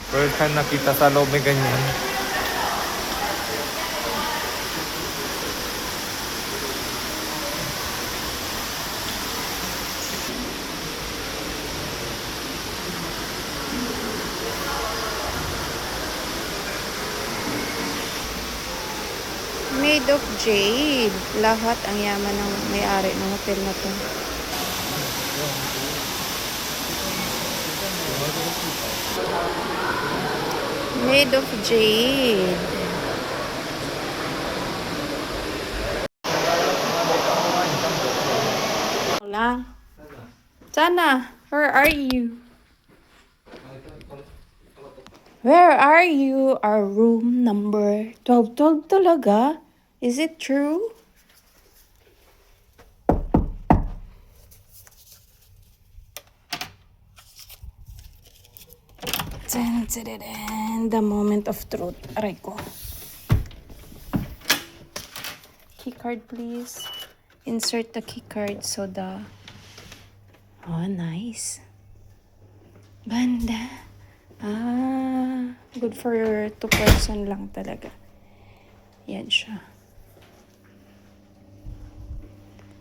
First time nakita sa loob may ganyan. Made of jade. Lahat ang yaman ng may-ari ng hotel na to. Made of jade. Hola. Sana, where are you? Where are you? Our room number 12. 12 talaga? Is it true? The moment of truth. Aray ko. Key card, please. Insert the key card so the... Oh, nice. Banda. Good for 2 person lang talaga. Yan siya.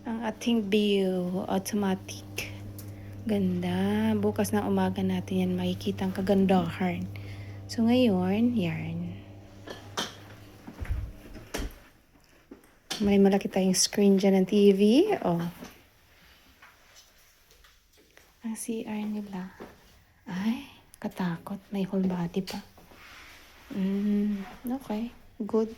Ang ating view, automatic. Ganda. Bukas na umaga natin yan makikita ang kagandahan. So ngayon, yan. May malaki tayong screen dyan ng TV. Oh. Ang CR nila. Ay, katakot. May whole body pa. Okay. Good.